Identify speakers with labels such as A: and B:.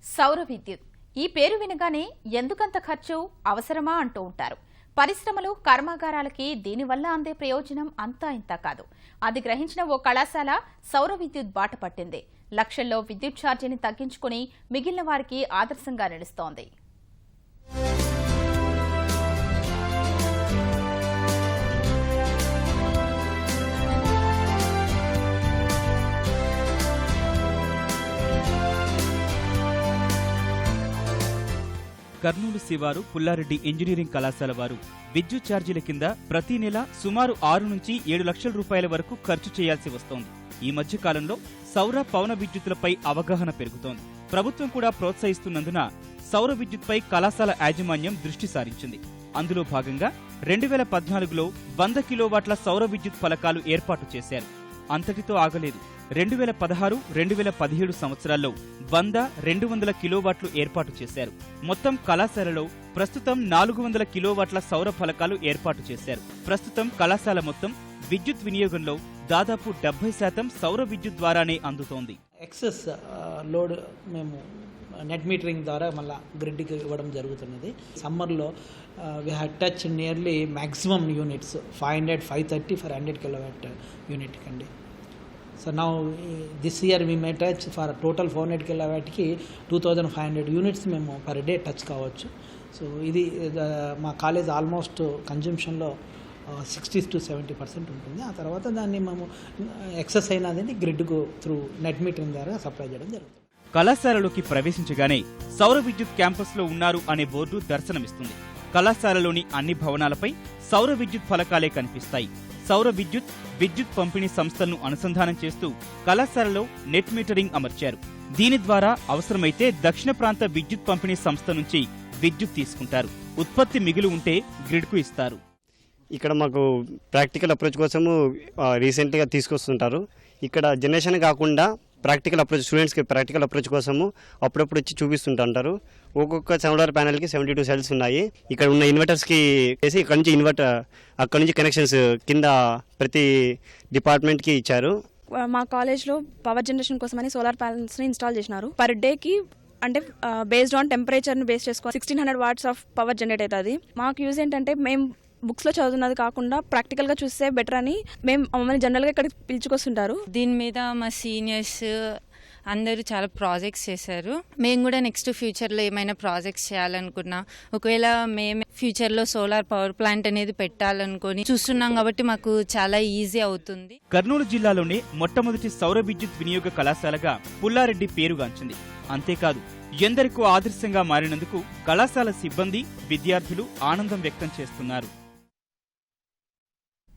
A: సౌర విద్యుత్ ఈ పేరు వినగానే ఎందుకంత ఖర్చు అవసరమా అంటూ ఉంటారు. పరిశ్రమలు కర్మాగారాలకి దీనివల్ల అందే ప్రయోజనం అంతా ఇంత కాదు. అది గ్రహించిన ఓ కళాశాల సౌర విద్యుత్ బాట పట్టింది. లక్షల్లో విద్యుత్ ఛార్జీని తగ్గించుకుని మిగిలిన వారికి ఆదర్శంగా నిలుస్తోంది.
B: కర్నూలు శివారు పుల్లారెడ్డి ఇంజనీరింగ్ కళాశాల వారు విద్యుత్ ఛార్జీల కింద ప్రతి నెల సుమారు 6 నుంచి 7 లక్షల రూపాయల వరకు ఖర్చు చేయాల్సి వస్తోంది. ఈ మధ్య కాలంలో సౌర పవన విద్యుత్తులపై అవగాహన పెరుగుతోంది. ప్రభుత్వం కూడా ప్రోత్సహిస్తున్నందున సౌర విద్యుత్పై కళాశాల యాజమాన్యం దృష్టి సారించింది. అందులో భాగంగా 2014లో 100 కిలోవాట్ల సౌర విద్యుత్ ఫలకాలు ఏర్పాటు చేశారు. అంతటితో ఆగలేదు. 2016, 2017 సంవత్సరాల్లో 100-200 కిలోవాట్లు ఏర్పాటు చేశారు. మొత్తం కళాశాలలో ప్రస్తుతం 400 కిలోవాట్ల సౌర ఫలకాలు ఏర్పాటు చేశారు. ప్రస్తుతం కళాశాల మొత్తం విద్యుత్ వినియోగంలో దాదాపు 70% సౌర విద్యుత్ ద్వారానే అందుతోంది.
C: ఎక్సెస్ లోడ్ మేము నెట్ మీటరింగ్ ద్వారా మళ్ళీ గ్రిడ్కి ఇవ్వడం జరుగుతున్నది. సమ్మర్లో we had touch nearly maximum units 500, 530 for 100 kilowatt unit కండి. So now this year we may touch for total 400 కిలోవాట్కి 2500 యూనిట్స్ మేము పర్ డే టచ్ కావచ్చు. సో ఇది మా కాలేజ్ ఆల్మోస్ట్ కన్జంప్షన్లో 60-70% ఉంటుంది. ఆ తర్వాత దాన్ని మేము ఎక్సెస్ అయినది గ్రిడ్కు త్రూ నెట్ మీటరింగ్ ద్వారా సప్లై చేయడం జరుగుతుంది.
B: కళాశాలలోకి ప్రవేశించగానే సౌర విద్యుత్ క్యాంపస్లో ఉన్నారు అనే బోర్డు దర్శనమిస్తుంది. కళాశాలలోని అన్ని భవనాలపై సౌర విద్యుత్ ఫలకాలే కనిపిస్తాయి. సౌర విద్యుత్ పంపిణీ సంస్థలను అనుసంధానం చేస్తూ కళాశాలలో నెట్ మీటరింగ్ అమర్చారు. దీని ద్వారా అవసరమైతే దక్షిణ ప్రాంత విద్యుత్ పంపిణీ సంస్థ నుంచి విద్యుత్ తీసుకుంటారు. ఉత్పత్తి మిగిలి ఉంటే గ్రిడ్కు ఇస్తారు.
D: ఇక్కడ మాకు ప్రాక్టికల్ అప్రోచ్ కోసము రీసెంట్గా తీసుకొస్తుంటారు. ఇక్కడ జనరేషన్ కాకుండా ప్రాక్టికల్ అప్రోచ్ స్టూడెంట్స్కి ప్రాక్టికల్ అప్రోచ్ కోసము అప్పుడప్పుడు వచ్చి చూపిస్తుంటారు. ఒక్కొక్క సోలార్ ప్యానెల్కి 72 సెల్స్ ఉన్నాయి. ఇక్కడ ఉన్న ఇన్వర్టర్స్కి వేసి ఇక్కడ నుంచి కనెక్షన్స్ కింద ప్రతి డిపార్ట్మెంట్కి ఇచ్చారు.
E: మా కాలేజ్లో పవర్ జనరేషన్ కోసమని సోలార్ ప్యానెల్స్ని ఇన్స్టాల్ చేసినారు. పర్ డేకి అంటే బేస్డ్ ఆన్ టెంపరేచర్ని బేస్ చేసుకొని 1600 వాట్స్ ఆఫ్ పవర్ జనరేట్ అవుతుంది. మాకు యూజ్ ఏంటంటే మేము బుక్స్లో చదువుతున్నది కాకుండా ప్రాక్టికల్గా చూస్తే బెటర్ అని మేము మమ్మల్ని జనరల్గా ఇక్కడికి పిలుచుకొస్తుంటారు.
F: దీని మీద మా సీనియర్స్ అందరూ చాలా ప్రాజెక్ట్స్ చేశారు. మేము కూడా నెక్స్ట్ ఫ్యూచర్లో ఏమైనా ప్రాజెక్ట్స్ చేయాలనుకున్నా, ఒకవేళ మేము ఫ్యూచర్లో సోలార్ పవర్ ప్లాంట్ అనేది పెట్టాలనుకొని చూస్తున్నాం కాబట్టి మాకు చాలా ఈజీ అవుతుంది.
B: కర్నూలు జిల్లాలోనే మొట్టమొదటి సౌర విద్యుత్ వినియోగ కళాశాలగా పుల్లారెడ్డి పేరుగాంచింది. అంతేకాదు ఎందరికో ఆదర్శంగా మారినందుకు కళాశాల సిబ్బంది, విద్యార్థులు ఆనందం వ్యక్తం చేస్తున్నారు.